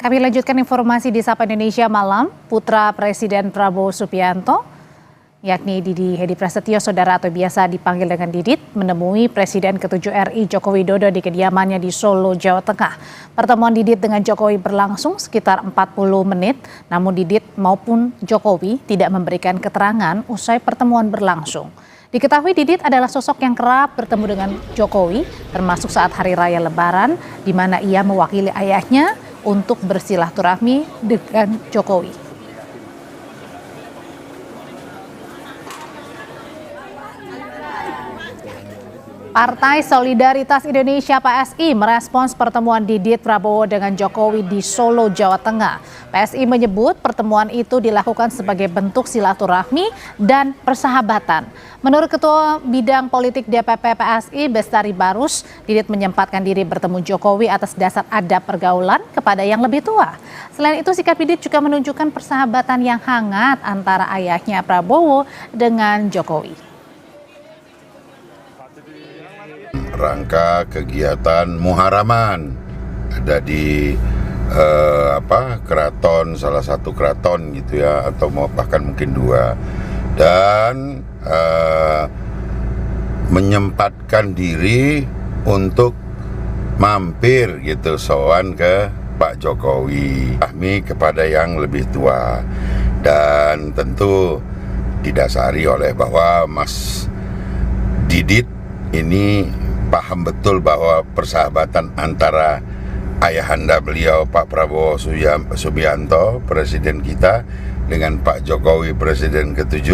Kami lanjutkan informasi di Sapa Indonesia Malam. Putra Presiden Prabowo Subianto, yakni Didi Hedi Prasetyo, saudara atau biasa dipanggil dengan Didit, menemui Presiden ke-7 RI Joko Widodo di kediamannya di Solo, Jawa Tengah. Pertemuan Didit dengan Jokowi berlangsung sekitar 40 menit, namun Didit maupun Jokowi tidak memberikan keterangan usai pertemuan berlangsung. Diketahui Didit adalah sosok yang kerap bertemu dengan Jokowi, termasuk saat Hari Raya Lebaran, di mana ia mewakili ayahnya untuk bersilaturahmi dengan Jokowi. Partai Solidaritas Indonesia (PSI) merespons pertemuan Didit Prabowo dengan Jokowi di Solo, Jawa Tengah. PSI menyebut pertemuan itu dilakukan sebagai bentuk silaturahmi dan persahabatan. Menurut Ketua Bidang Politik DPP PSI Bestari Barus, Didit menyempatkan diri bertemu Jokowi atas dasar adab pergaulan kepada yang lebih tua. Selain itu, sikap Didit juga menunjukkan persahabatan yang hangat antara ayahnya Prabowo dengan Jokowi. Rangka kegiatan muharaman ada di keraton, salah satu keraton gitu ya, atau bahkan mungkin dua, dan menyempatkan diri untuk mampir gitu sowan ke Pak Jokowi, kami kepada yang lebih tua, dan tentu didasari oleh bahwa Mas Didit ini paham betul bahwa persahabatan antara ayahanda beliau Pak Prabowo Subianto, presiden kita, dengan Pak Jokowi, presiden ke-7,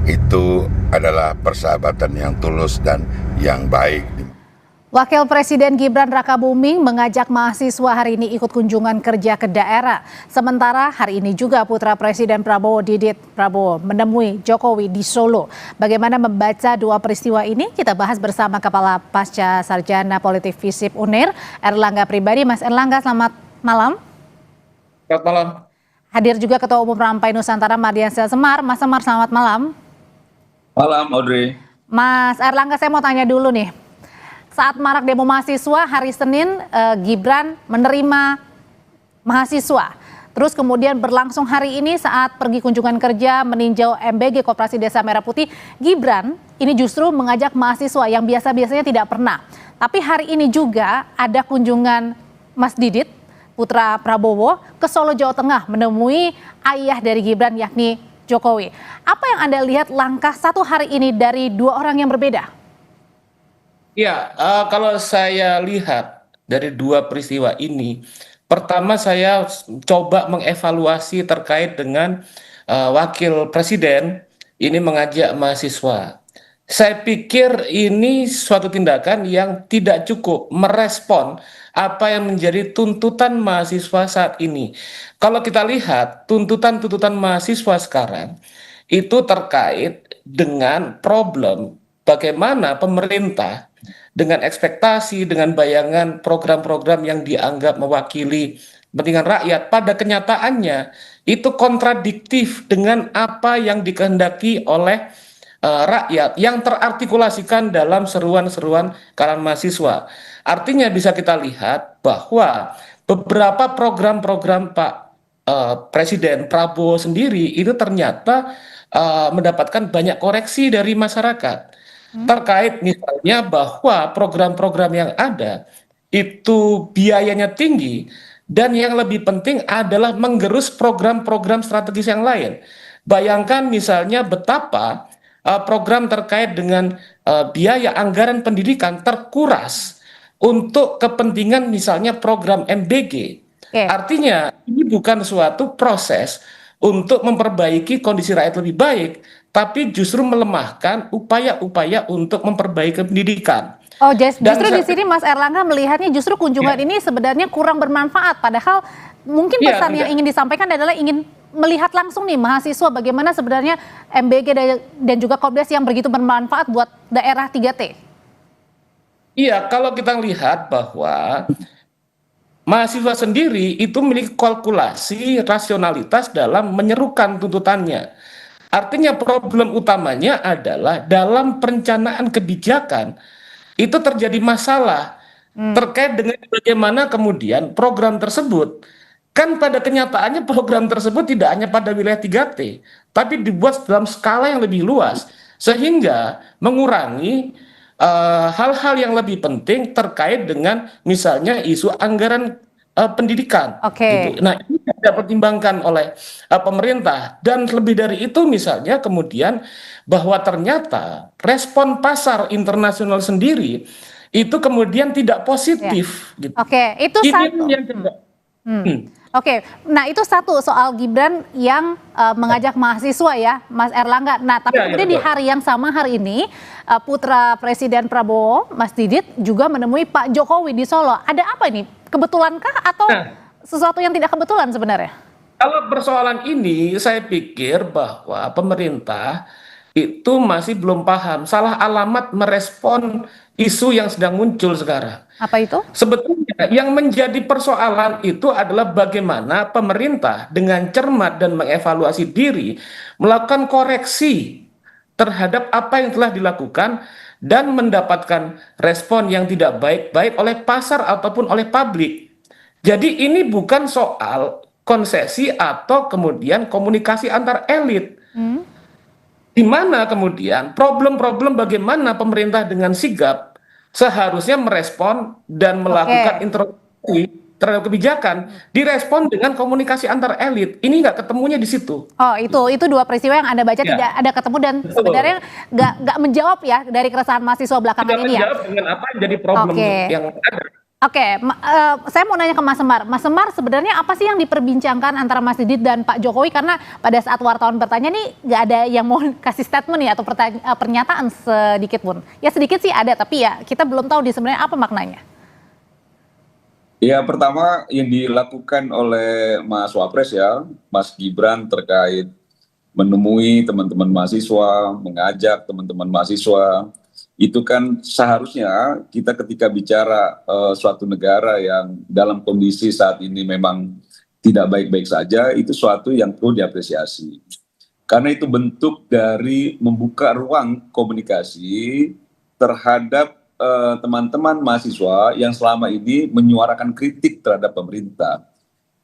itu adalah persahabatan yang tulus dan yang baik. Wakil Presiden Gibran Rakabuming mengajak mahasiswa hari ini ikut kunjungan kerja ke daerah. Sementara hari ini juga putra Presiden Prabowo, Didit Prabowo, menemui Jokowi di Solo. Bagaimana membaca dua peristiwa ini? Kita bahas bersama Kepala Pasca Sarjana Politik FISIP UNER, Erlangga Pribadi. Mas Erlangga, selamat malam. Selamat malam. Hadir juga Ketua Umum Rampai Nusantara Mardiansyah Semar. Mas Semar, selamat malam. Malam, Audrey. Mas Erlangga, saya mau tanya dulu nih. Saat marak demo mahasiswa hari Senin, Gibran menerima mahasiswa. Terus kemudian berlangsung hari ini saat pergi kunjungan kerja meninjau MBG Koperasi Desa Merah Putih, Gibran ini justru mengajak mahasiswa yang biasa-biasanya tidak pernah. Tapi hari ini juga ada kunjungan Mas Didit, putra Prabowo, ke Solo, Jawa Tengah menemui ayah dari Gibran, yakni Jokowi. Apa yang Anda lihat langkah satu hari ini dari dua orang yang berbeda? Ya, kalau saya lihat dari dua peristiwa ini, pertama saya coba mengevaluasi terkait dengan wakil presiden ini mengajak mahasiswa. Saya pikir ini suatu tindakan yang tidak cukup merespon apa yang menjadi tuntutan mahasiswa saat ini. Kalau kita lihat tuntutan-tuntutan mahasiswa sekarang itu terkait dengan problem bagaimana pemerintah dengan ekspektasi, dengan bayangan program-program yang dianggap mewakili kepentingan rakyat, pada kenyataannya itu kontradiktif dengan apa yang dikehendaki oleh rakyat yang terartikulasikan dalam seruan-seruan kalangan mahasiswa. Artinya bisa kita lihat bahwa beberapa program-program Pak Presiden Prabowo sendiri itu ternyata mendapatkan banyak koreksi dari masyarakat. Terkait misalnya bahwa program-program yang ada itu biayanya tinggi, dan yang lebih penting adalah menggerus program-program strategis yang lain. Bayangkan misalnya betapa program terkait dengan biaya anggaran pendidikan terkuras untuk kepentingan misalnya program MBG. Artinya ini bukan suatu proses untuk memperbaiki kondisi rakyat lebih baik, tapi justru melemahkan upaya-upaya untuk memperbaiki pendidikan. Oh, justru di sini Mas Erlangga melihatnya justru kunjungan ini sebenarnya kurang bermanfaat. Padahal mungkin pesan yang ingin disampaikan adalah ingin melihat langsung nih mahasiswa bagaimana sebenarnya MBG dan juga Kopdar yang begitu bermanfaat buat daerah 3T. Iya, kalau kita lihat bahwa mahasiswa sendiri itu memiliki kalkulasi rasionalitas dalam menyerukan tuntutannya. Artinya problem utamanya adalah dalam perencanaan kebijakan itu terjadi masalah terkait dengan bagaimana kemudian program tersebut kan pada kenyataannya program tersebut tidak hanya pada wilayah 3T, tapi dibuat dalam skala yang lebih luas, sehingga mengurangi hal-hal yang lebih penting terkait dengan misalnya isu anggaran pendidikan, gitu. Oke. Nah, ini dapat pertimbangkan oleh pemerintah, dan lebih dari itu misalnya kemudian bahwa ternyata respon pasar internasional sendiri itu kemudian tidak Ya. positif, gitu. Oke, itu Ini satu. yang juga. Oke, nah itu satu soal Gibran yang mengajak mahasiswa ya, Mas Erlangga. Nah, tapi Ya, ya kemudian di betul. hari yang sama hari ini, putra Presiden Prabowo, Mas Didit, juga menemui Pak Jokowi di Solo. Ada apa ini? Kebetulankah atau Nah, sesuatu yang tidak kebetulan sebenarnya? kalau persoalan ini saya pikir bahwa pemerintah itu masih belum paham, salah alamat merespon isu yang sedang muncul sekarang. Apa itu? Sebetulnya yang menjadi persoalan itu adalah bagaimana pemerintah dengan cermat dan mengevaluasi diri melakukan koreksi terhadap apa yang telah dilakukan dan mendapatkan respon yang tidak baik-baik oleh pasar ataupun oleh publik. Jadi ini bukan soal konsesi atau kemudian komunikasi antar elit, Hmm? di mana kemudian problem-problem bagaimana pemerintah dengan sigap seharusnya merespon dan melakukan Oke. introspeksi terhadap kebijakan, direspon dengan komunikasi antar elit. Ini nggak ketemunya di situ. Oh, itu dua peristiwa yang Anda baca tidak Ya, ada ketemu dan sebenarnya betul. nggak menjawab ya dari keresahan mahasiswa belakangan Tidak ini ya. menjawab dengan apa yang jadi problem Oke. yang ada. Oke, saya mau nanya ke Mas Semar. Mas Semar, sebenarnya apa sih yang diperbincangkan antara Mas Didit dan Pak Jokowi? Karena pada saat wartawan bertanya nih, nggak ada yang mau kasih statement nih atau pernyataan sedikit pun. Ya sedikit sih ada, tapi ya kita belum tahu di sebenarnya apa maknanya. Ya, pertama yang dilakukan oleh Mas Wapres ya, Mas Gibran terkait menemui teman-teman mahasiswa, mengajak teman-teman mahasiswa, itu kan seharusnya kita ketika bicara suatu negara yang dalam kondisi saat ini memang tidak baik-baik saja, itu suatu yang perlu diapresiasi. Karena itu bentuk dari membuka ruang komunikasi terhadap teman-teman mahasiswa yang selama ini menyuarakan kritik terhadap pemerintah.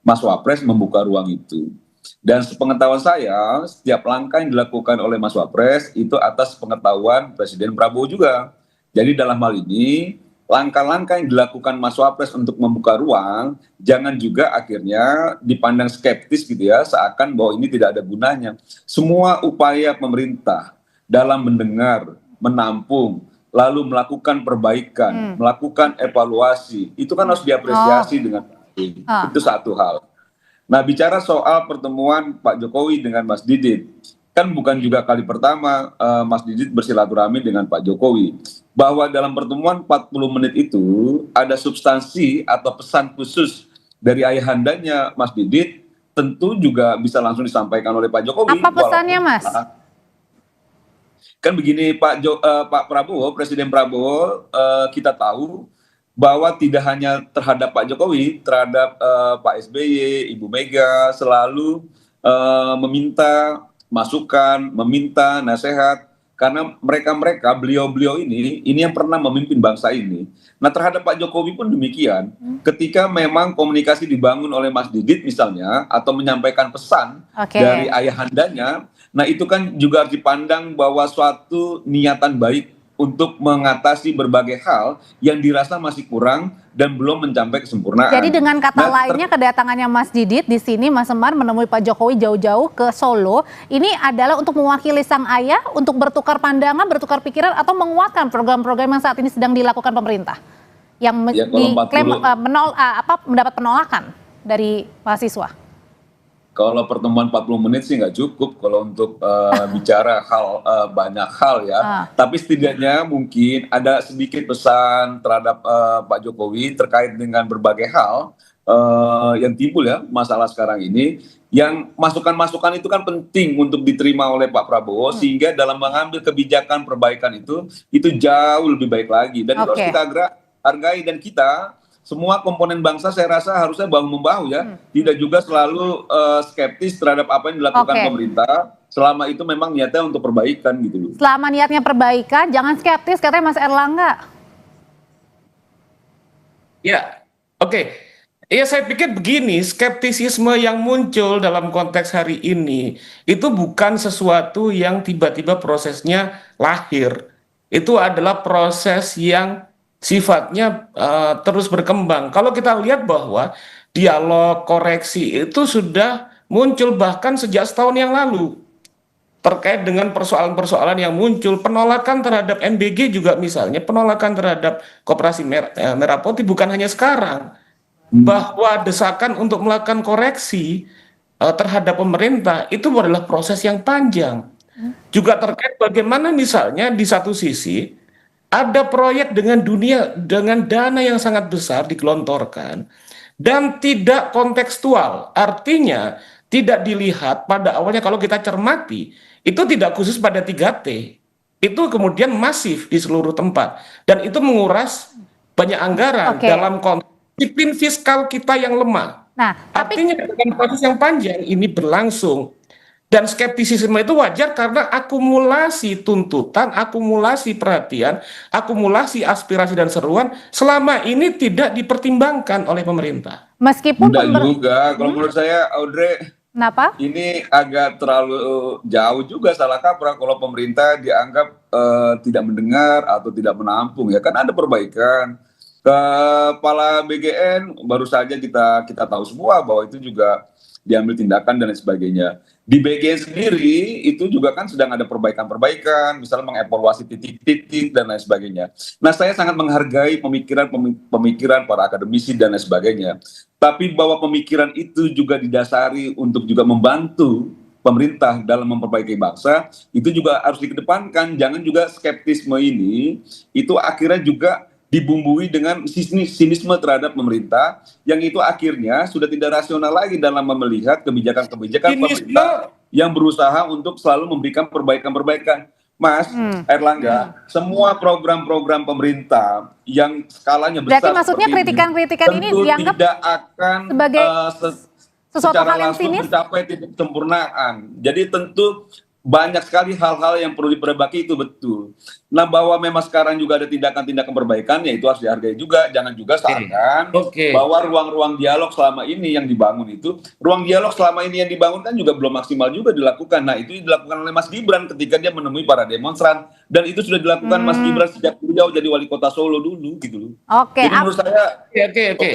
Mas Wapres membuka ruang itu. Dan sepengetahuan saya, setiap langkah yang dilakukan oleh Mas Wapres itu atas pengetahuan Presiden Prabowo juga. Jadi dalam hal ini, langkah-langkah yang dilakukan Mas Wapres untuk membuka ruang, jangan juga akhirnya dipandang skeptis gitu ya, seakan bahwa ini tidak ada gunanya. Semua upaya pemerintah dalam mendengar, menampung, lalu melakukan perbaikan, melakukan evaluasi, itu kan harus diapresiasi dengan baik. Ah, Itu satu hal. Nah, bicara soal pertemuan Pak Jokowi dengan Mas Didit, kan bukan juga kali pertama Mas Didit bersilaturahmi dengan Pak Jokowi. Bahwa dalam pertemuan 40 menit itu ada substansi atau pesan khusus dari ayahandanya Mas Didit, tentu juga bisa langsung disampaikan oleh Pak Jokowi. apa pesannya, Mas? Kan begini Pak Prabowo, Presiden Prabowo, kita tahu bahwa tidak hanya terhadap Pak Jokowi, terhadap Pak SBY, Ibu Mega selalu meminta masukan, meminta nasihat, karena mereka beliau-beliau ini yang pernah memimpin bangsa ini. Nah, terhadap Pak Jokowi pun demikian. Ketika memang komunikasi dibangun oleh Mas Didit misalnya, atau menyampaikan pesan Oke. dari ayahandanya, nah itu kan juga harus dipandang bahwa suatu niatan baik untuk mengatasi berbagai hal yang dirasa masih kurang dan belum mencapai kesempurnaan. Jadi dengan kata Nah, lainnya kedatangannya Mas Didit di sini, Mas Semar menemui Pak Jokowi jauh-jauh ke Solo, ini adalah untuk mewakili sang ayah, untuk bertukar pandangan, bertukar pikiran, atau menguatkan program-program yang saat ini sedang dilakukan pemerintah, yang Ya, kalau diklaim 40 mendapat penolakan dari mahasiswa. Kalau pertemuan 40 menit sih nggak cukup kalau untuk bicara banyak hal ya. Ah. Tapi setidaknya mungkin ada sedikit pesan terhadap Pak Jokowi terkait dengan berbagai hal yang timbul ya masalah sekarang ini. Yang masukan-masukan itu kan penting untuk diterima oleh Pak Prabowo sehingga dalam mengambil kebijakan perbaikan itu jauh lebih baik lagi. Dan itu harus Oke. kita hargai, dan kita semua komponen bangsa saya rasa harusnya bahu-membahu ya, tidak juga selalu skeptis terhadap apa yang dilakukan Oke. pemerintah, selama itu memang niatnya untuk perbaikan gitu loh. Selama niatnya perbaikan, jangan skeptis, katanya Mas Erlangga. Ya, oke. Ya, saya pikir begini, skeptisisme yang muncul dalam konteks hari ini itu bukan sesuatu yang tiba-tiba prosesnya lahir. Itu adalah proses yang sifatnya terus berkembang. Kalau kita lihat bahwa dialog koreksi itu sudah muncul bahkan sejak setahun yang lalu terkait dengan persoalan-persoalan yang muncul, penolakan terhadap MBG juga misalnya, penolakan terhadap Koperasi Merah Putih bukan hanya sekarang, bahwa desakan untuk melakukan koreksi terhadap pemerintah itu adalah proses yang panjang. Juga terkait bagaimana misalnya di satu sisi ada proyek dengan dana yang sangat besar digelontorkan dan tidak kontekstual. Artinya tidak dilihat pada awalnya, kalau kita cermati itu tidak khusus pada 3T. Itu kemudian masif di seluruh tempat dan itu menguras banyak anggaran Oke. dalam konteks disiplin fiskal kita yang lemah. Nah, tapi Artinya dengan proses yang panjang ini berlangsung. Dan skeptisisme itu wajar karena akumulasi tuntutan, akumulasi perhatian, akumulasi aspirasi dan seruan selama ini tidak dipertimbangkan oleh pemerintah. meskipun Enggak juga, kalau menurut saya Audrey, Kenapa? ini agak terlalu jauh juga salah kaprah kalau pemerintah dianggap tidak mendengar atau tidak menampung, ya kan ada perbaikan. Kepala BGN baru saja kita tahu semua bahwa itu juga diambil tindakan dan lain sebagainya. Di BGN sendiri itu juga kan sedang ada perbaikan-perbaikan, misalnya mengevaluasi titik-titik dan lain sebagainya. Nah, saya sangat menghargai pemikiran para akademisi dan lain sebagainya. Tapi bahwa pemikiran itu juga didasari untuk juga membantu pemerintah dalam memperbaiki bangsa, itu juga harus dikedepankan. Jangan juga skeptisme ini itu akhirnya juga dibumbui dengan sinisme terhadap pemerintah yang itu akhirnya sudah tidak rasional lagi dalam melihat kebijakan-kebijakan pemerintah yang berusaha untuk selalu memberikan perbaikan-perbaikan. Mas Erlangga, semua program-program pemerintah yang skalanya besar Berarti maksudnya seperti kritikan-kritikan ini tentu dianggap tidak akan sebagai sesuatu secara hal yang langsung sinis? mencapai titik kesempurnaan. Jadi tentu banyak sekali hal-hal yang perlu diperbaiki, itu betul. Nah, bahwa memang sekarang juga ada tindakan-tindakan perbaikan, ya itu harus dihargai juga. Jangan juga seakan bahwa ruang-ruang dialog selama ini yang dibangun itu, ruang dialog selama ini yang dibangun kan juga belum maksimal juga dilakukan. Nah, itu dilakukan oleh Mas Gibran ketika dia menemui para demonstran, dan itu sudah dilakukan Mas Gibran sejak beliau jadi wali kota Solo dulu gitu loh. Oke, Jadi menurut saya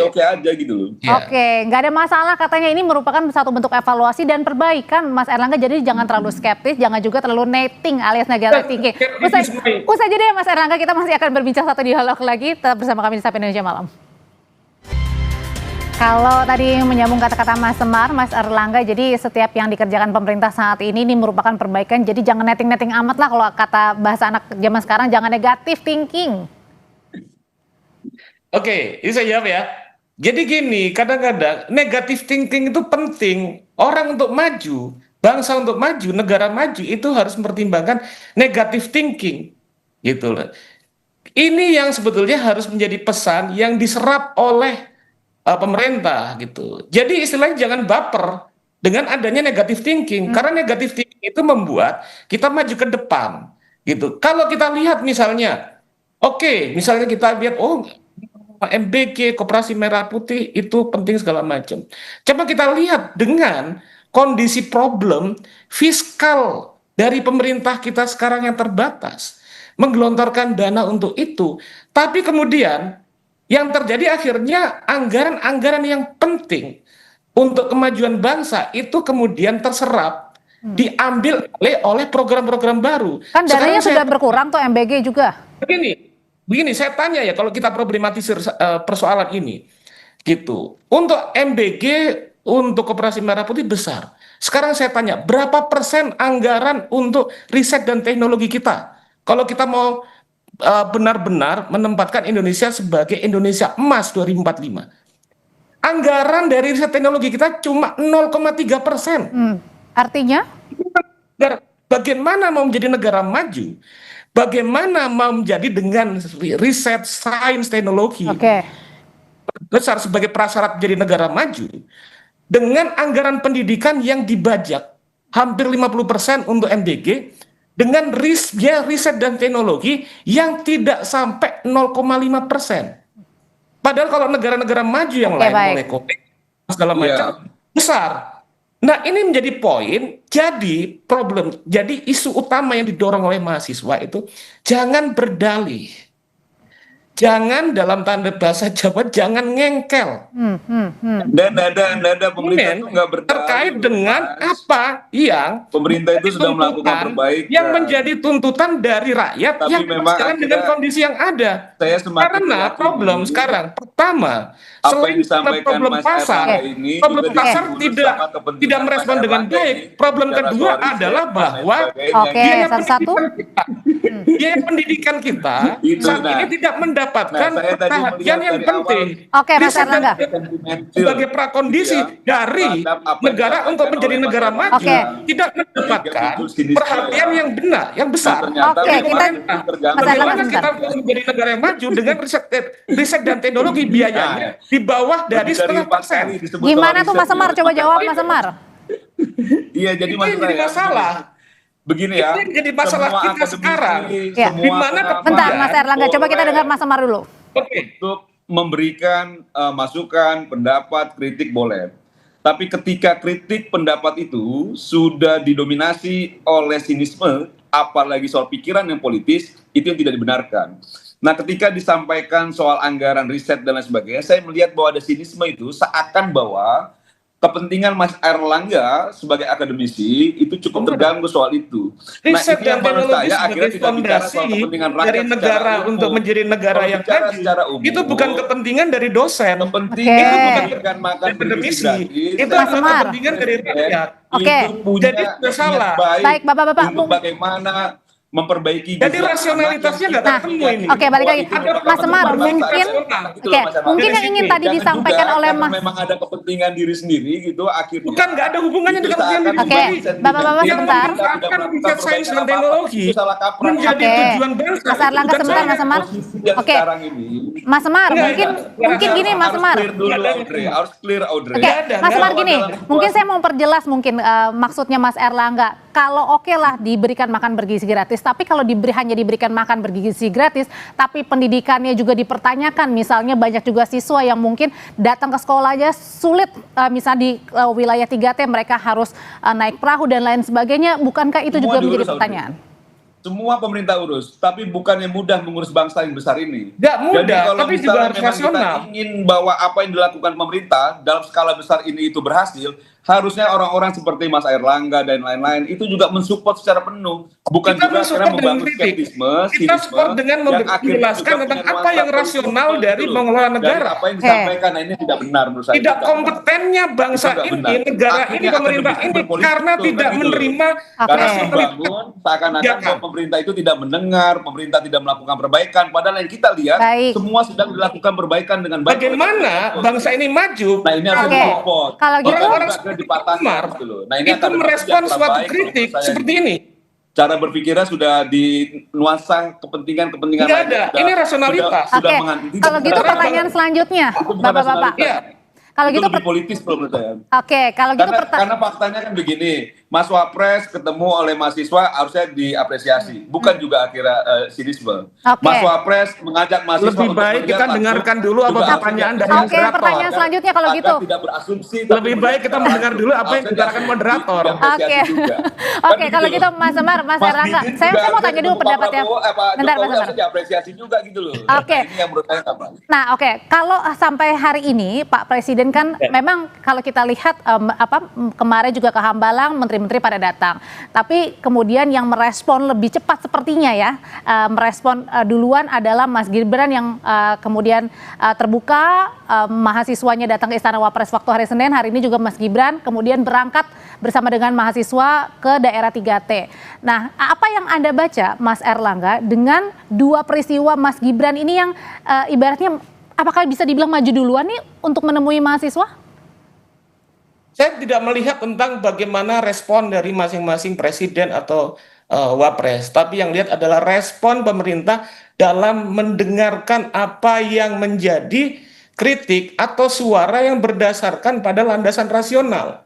oke aja gitu loh. Oke, nggak ada masalah, katanya ini merupakan satu bentuk evaluasi dan perbaikan, Mas Erlangga. Jadi jangan terlalu skeptis, jangan juga terlalu netting alias negatif thinking. Usai jeda ya Mas Erlangga, kita masih akan berbincang satu dialog lagi. Tetap bersama kami di Sapa Indonesia Malam. Kalau tadi menyambung kata-kata Mas Semar, Mas Erlangga, jadi setiap yang dikerjakan pemerintah saat ini merupakan perbaikan. Jadi jangan netting-netting amat lah, kalau kata bahasa anak zaman sekarang, jangan negatif thinking. Oke, ini saya jawab ya. Jadi gini, kadang-kadang negatif thinking itu penting. Orang untuk maju, bangsa untuk maju, negara maju itu harus mempertimbangkan negatif thinking. Gitu loh. Ini yang sebetulnya harus menjadi pesan yang diserap oleh pemerintah gitu. Jadi istilahnya jangan baper dengan adanya negatif thinking, karena negatif thinking itu membuat kita maju ke depan gitu. Kalau kita lihat misalnya, misalnya kita lihat MBG, Koperasi Merah Putih itu penting segala macam. Coba kita lihat dengan kondisi problem fiskal dari pemerintah kita sekarang yang terbatas, menggelontorkan dana untuk itu, tapi kemudian yang terjadi akhirnya anggaran-anggaran yang penting untuk kemajuan bangsa itu kemudian terserap, diambil oleh program-program baru. Kan dananya sudah berkurang tuh MBG juga. Begini, saya tanya ya, kalau kita problematisir persoalan ini, gitu. Untuk MBG, untuk Koperasi Merah Putih besar. Sekarang saya tanya, berapa persen anggaran untuk riset dan teknologi kita? Kalau kita mau benar-benar menempatkan Indonesia sebagai Indonesia emas 2045. Anggaran dari riset teknologi kita cuma 0,3%. Artinya? Bagaimana mau menjadi negara maju? Bagaimana mau menjadi dengan riset, sains, teknologi besar sebagai prasyarat menjadi negara maju, dengan anggaran pendidikan yang dibajak hampir 50% untuk MBG, dengan riset dan teknologi yang tidak sampai 0,5%. Padahal kalau negara-negara maju yang Oke, lain baik. mulai COVID segala Iya. macam besar. Nah, ini menjadi poin, jadi problem, jadi isu utama yang didorong oleh mahasiswa itu jangan berdalih. Jangan dalam tanda bahasa Jawa, jangan ngengkel. Dan nada pemerintah itu nggak berdalih Terkait loh, dengan Mas. apa yang Pemerintah itu sudah melakukan tuntutan, perbaikan. yang menjadi tuntutan dari rakyat Tapi yang memang sekarang dengan akhirnya kondisi yang ada. saya semakin Karena meyakini problem sekarang pertama, apa selain yang disampaikan problem Mas pasar, Erlangga ini problem juga pasar diurus tidak sama kepentingan tidak Mas merespon dengan Erlangga baik. ini, Problem bicara kedua soal riset adalah dan lain bahwa sebagainya. Oke, biaya satu-satu. pendidikan kita, biaya pendidikan kita Itu, saat nah. ini tidak mendapatkan Nah, saya tadi perhatian melihat yang dari penting. Oke, Mas Riset dan Erlangga. Sentimental, sebagai prakondisi gitu ya, dari terhadap apa yang negara disampaikan untuk menjadi oleh Mas negara Erlangga. maju Oke. tidak mendapatkan Muncul sinisme, perhatian ya. yang benar, yang Nah, besar. ternyata Oke, memang kita- itu terganggu. Mas Erlangga Bagaimana sebentar. kita mau menjadi negara yang maju dengan riset dan teknologi biayanya di bawah dari Lebih dari 4 0,5%. kali disebut Gimana soal tuh Mas riset, Semar? ya. Coba jawab Mas Semar. Iya, jadi Itu maksud yang jadi saya masalah. begini ya. Itu yang jadi masalah semua kita akademisi, sekarang. Ya. semua Di mana pengamat Bentar Mas Erlangga, coba kita boleh dengar Mas Semar dulu. Oke. untuk memberikan masukan, pendapat, kritik boleh. Tapi ketika kritik pendapat itu sudah didominasi oleh sinisme, apalagi soal pikiran yang politis, itu yang tidak dibenarkan. Nah, ketika disampaikan soal anggaran riset dan lain sebagainya, saya melihat bahwa ada sinisme itu seakan bahwa kepentingan Mas Erlangga sebagai akademisi itu cukup terganggu soal itu. Riset itu yang dan menurut teknologi saya akhirnya sebagai tidak bicara soal fondasi kepentingan rakyat dari secara negara umum. untuk menjadi negara Kalau yang bicara maju, secara umum, itu bukan kepentingan dari dosen. kepentingan Oke. memberikan makan bergizi akademisi, gratis itu Mas adalah Semar. kepentingan dari rakyat. Oke. itu punya Jadi sudah niat salah. Baik, Bapak-bapak. untuk bagaimana memperbaiki Jadi gizi anak rasionalitasnya yang nggak kita ketemu lihat ini. Oke, balik lagi. itu merupakan Mas Semar, kepentingan mungkin bangsa. Gitu loh, oke, Mas Erlangga. mungkin yang ingin tadi Jangan disampaikan juga oleh karena Mas. memang ada kepentingan diri sendiri gitu akhirnya Bukan, nggak ada hubungannya itu dengan kepentingan seakan diri Oke, memberi sentimen Bapak-bapak yang sebentar. tidak Akan melakukan riset sains perbaikan dan apa-apa. teknologi Itu salah kaprah. menjadi Oke. tujuan bangsa. Mas Erlangga Bukan sebentar, saya. Mas Semar. Posisi yang Oke. sekarang ini Mas Semar, Enggak, mungkin gini Mas harus Semar. clear dulu, Nggak ada Audrey. hubungan. Harus clear, Audrey. Oke, Nggak ada, Mas nggak Semar ada. gini, Dalam mungkin saya mau perjelas mungkin maksudnya Mas Erlangga. Kalau oke lah diberikan makan bergizi gratis, tapi kalau hanya diberikan makan bergizi gratis, tapi pendidikannya juga dipertanyakan. Misalnya banyak juga siswa yang mungkin datang ke sekolah aja sulit, misalnya di wilayah 3T mereka harus naik perahu dan lain sebagainya. Bukankah itu Semua juga menjadi diurus, Audrey. pertanyaan? Semua pemerintah urus, tapi bukannya mudah mengurus bangsa yang besar ini. Nggak mudah, Jadi kalau tapi juga misalnya harus memang rasional. kita ingin bahwa apa yang dilakukan pemerintah dalam skala besar ini itu berhasil, harusnya orang-orang seperti Mas Erlangga dan lain-lain itu juga mensupport secara penuh. Bukan Kita juga mensupport karena dengan membangun kritik. skeptisme, Kita sinisme, support dengan yang akhirnya menjelaskan juga tentang punya apa nuansa yang rasional politik dari gitu loh. mengelola Dari negara. apa yang Oke. disampaikan, nah ini tidak benar menurut saya. Tidak benar. kompetennya bangsa Itu nggak ini, benar. negara ini, Akhirnya pemerintah akademisi ini berpolitik karena tuh, tidak kan gitu loh. menerima Karena Oke. membangun seakan-akan Kebijakan. bahwa pemerintah itu tidak mendengar, pemerintah tidak melakukan perbaikan. Padahal yang kita lihat Baik. semua sedang dilakukan perbaikan dengan baik. Bagaimana bangsa ini maju? Nah ini harus Oke. disupport. Kalau gitu- Orang-orang Jangan dipatahkan Umar gitu loh. Nah ini itu akan merespon yang suatu terbaik kritik menurut saya. seperti ini. Cara berpikirnya sudah di nuansa kepentingan-kepentingan Nggak lainnya. ada. Ini rasionalitas. Oke, kalau gitu Tidak. pertanyaan selanjutnya, Itu bukan Bapak-bapak. rasionalitas. Kalau Itu gitu, lebih politis kalau menurut saya. oke, kalau gitu Karena faktanya kan begini, Mas Wapres ketemu oleh mahasiswa harusnya diapresiasi, bukan juga akhirnya sinisme. Oke. Mas Wapres mengajak mahasiswa Lebih untuk baik melihat kita langsung, dengarkan dulu apa juga pertanyaan dari Oke, moderator. pertanyaan selanjutnya kalau agar gitu. tidak berasumsi. Lebih baik kita mendengar dulu apa yang dibicarakan moderator. Oke. Oke, kalau gitu Mas Semar, Mas Erlangga, saya mau tanya dulu pendapatnya. Bentar, Mas Semar. Diapresiasi juga gitu loh. Oke. Nah, ini yang menurut saya nggak baik. Nah, oke, kalau sampai hari ini Pak Presiden kan memang kalau kita lihat kemarin juga ke Hambalang menteri-menteri pada datang. Tapi kemudian yang merespon lebih cepat sepertinya ya, merespon duluan adalah Mas Gibran yang kemudian terbuka, mahasiswanya datang ke Istana Wapres waktu hari Senin. Hari ini juga Mas Gibran kemudian berangkat bersama dengan mahasiswa ke daerah 3T. Nah, apa yang Anda baca Mas Erlangga dengan dua peristiwa Mas Gibran ini yang ibaratnya apakah bisa dibilang maju duluan nih untuk menemui mahasiswa? Saya tidak melihat tentang bagaimana respon dari masing-masing presiden atau wapres, tapi yang lihat adalah respon pemerintah dalam mendengarkan apa yang menjadi kritik atau suara yang berdasarkan pada landasan rasional.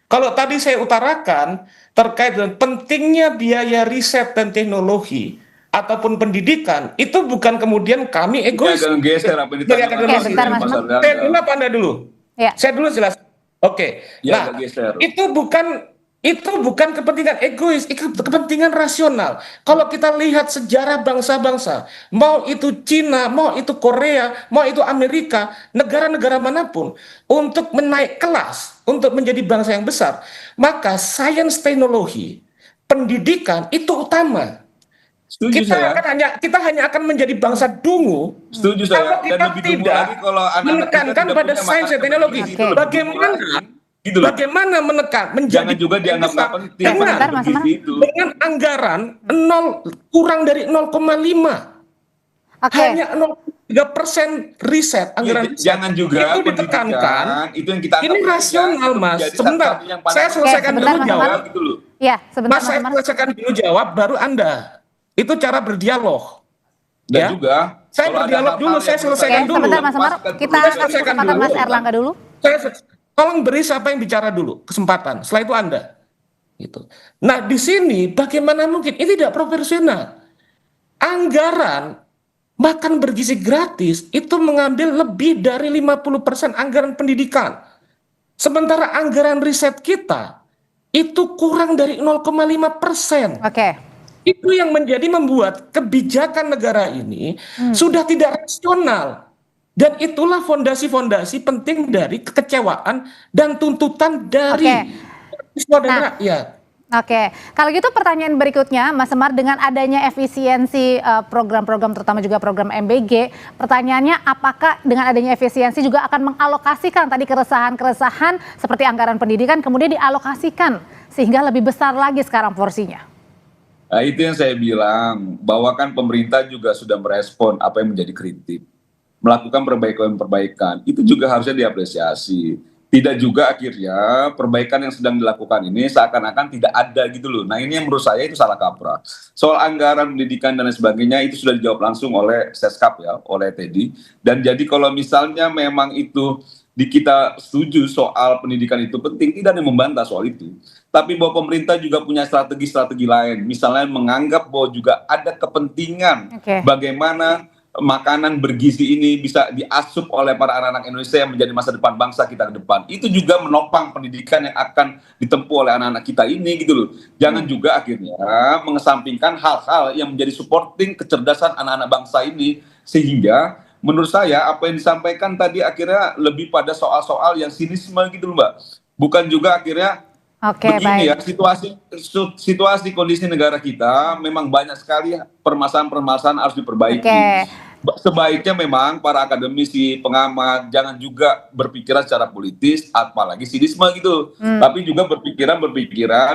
Kalau tadi saya utarakan terkait dengan pentingnya biaya riset dan teknologi, ataupun pendidikan itu bukan kemudian kami egois. Jangan geser apa yang ditanya Oke, bentar, Mas Mar. Saya dulu apa Anda dulu? Ya. Saya dulu jelas. Oke. Ya, Nah, geser. itu bukan kepentingan egois, itu kepentingan rasional. Kalau kita lihat sejarah bangsa-bangsa, mau itu Cina, mau itu Korea, mau itu Amerika, negara-negara manapun, untuk menaik kelas, untuk menjadi bangsa yang besar, maka sains teknologi, pendidikan itu utama. Setuju saya. Kita hanya akan menjadi bangsa dungu Setuju kalau saya. kita Dan lebih dungu tidak lagi kalau anak-anak kita menekankan tidak pada punya sains dan makanan teknologi. bergizi Oke. gitu loh. Bagaimana menekan menjadi Jangan juga dianggap besar nggak penting dengan, Sebentar, Mas Amar. itu. dengan anggaran kurang dari 0,5. Oke. Hanya 0,3% riset anggaran riset. Jangan juga itu pendidikan, ditekankan. itu yang kita Ini anggap rasional, itu Mas. menjadi Sebentar, satu yang paling saya selesaikan Oke, dulu sebentar, Mas jawab. Amar. gitu loh. Ya, sebentar Mas, Mas saya Amar. selesaikan dulu jawab, baru Anda. Itu cara berdialog. Dan Ya. juga Saya kalau ada berdialog hal-hal dulu, yang saya menurut selesaikan Oke, dulu. sebentar Mas Amar. Masukkan Kita dulu. kasih Selesaikan kesempatan dulu. Mas Erlangga dulu. Tolong beri siapa yang bicara dulu kesempatan. Setelah itu Anda. Gitu. Nah, di sini bagaimana mungkin ini tidak proporsional. Anggaran makan bergizi gratis itu mengambil lebih dari 50% anggaran pendidikan. Sementara anggaran riset kita itu kurang dari 0,5%. Oke. Itu yang membuat kebijakan negara ini sudah tidak rasional. Dan itulah fondasi-fondasi penting dari kekecewaan dan tuntutan dari siswa dan rakyat. Oke, kalau gitu pertanyaan berikutnya, Mas Semar, dengan adanya efisiensi program-program terutama juga program MBG, pertanyaannya apakah dengan adanya efisiensi juga akan mengalokasikan tadi keresahan-keresahan seperti anggaran pendidikan kemudian dialokasikan sehingga lebih besar lagi sekarang porsinya? Nah, itu yang saya bilang, bahwa kan pemerintah juga sudah merespon apa yang menjadi kritik, melakukan perbaikan-perbaikan, itu juga harusnya diapresiasi. Tidak juga akhirnya perbaikan yang sedang dilakukan ini seakan-akan tidak ada gitu loh. Nah, ini yang menurut saya itu salah kaprah. Soal anggaran pendidikan dan lain sebagainya itu sudah dijawab langsung oleh Seskap ya, oleh Teddy. Dan jadi kalau misalnya memang itu kita setuju soal pendidikan itu penting, tidak ada yang membantah soal itu. Tapi bahwa pemerintah juga punya strategi-strategi lain. Misalnya menganggap bahwa juga ada kepentingan bagaimana makanan bergizi ini bisa diasup oleh para anak-anak Indonesia yang menjadi masa depan bangsa kita ke depan. Itu juga menopang pendidikan yang akan ditempuh oleh anak-anak kita ini gitu loh. Jangan juga akhirnya mengesampingkan hal-hal yang menjadi supporting kecerdasan anak-anak bangsa ini. Sehingga menurut saya apa yang disampaikan tadi akhirnya lebih pada soal-soal yang sinisme gitu loh Mbak. Bukan juga akhirnya begini ya, situasi kondisi negara kita memang banyak sekali permasalahan-permasalahan harus diperbaiki. Sebaiknya memang para akademisi, pengamat jangan juga berpikiran secara politis, apalagi sinisme gitu. Tapi juga berpikiran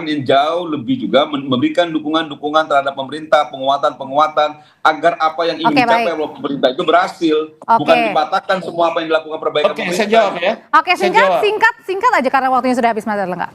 yang jauh lebih juga memberikan dukungan-dukungan terhadap pemerintah, penguatan-penguatan agar apa yang ingin dicapai oleh pemerintah itu berhasil. Bukan dipatahkan semua apa yang dilakukan perbaikan pemerintah. Saya jawab ya. Oke, singkat aja karena waktunya sudah habis, Mas Erlangga.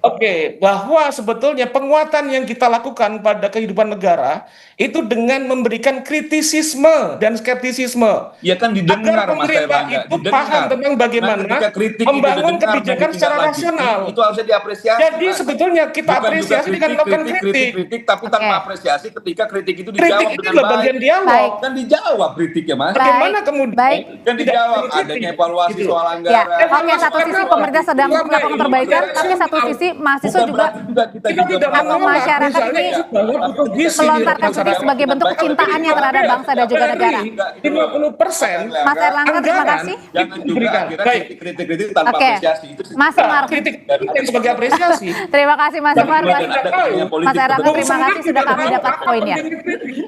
Oke, bahwa sebetulnya penguatan yang kita lakukan pada kehidupan negara itu dengan memberikan kritisisme dan skeptisisme. Ya kan didengar, agar pemerintah itu paham tentang bagaimana membangun kebijakan secara rasional. Itu harusnya diapresiasi. Jadi sebetulnya kita apresiasi dengan melakukan kritik. Tapi tanpa apresiasi ketika kritik itu dijawab kritik itu adalah bagian dialog. Kan dijawab kritiknya, Mas. Bagaimana kemudian kan dijawab adanya evaluasi soal anggaran. Oke, satu sisi pemerintah sedang melakukan perbaikan, tapi satu sisi mahasiswa juga atau masyarakat ini melontarkan kritik sebagai bentuk kecintaannya terhadap bangsa dan juga negara. 50%. Mas Erlangga, terima kasih. Jangan juga kritik-kritik tanpa apresiasi. Mas Semar. Kritik sebagai apresiasi. Terima kasih Mas Semar. Mas Erlangga, terima kasih sudah kami dapat poinnya.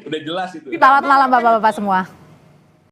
Udah jelas itu. Selamat malam Bapak-bapak semua.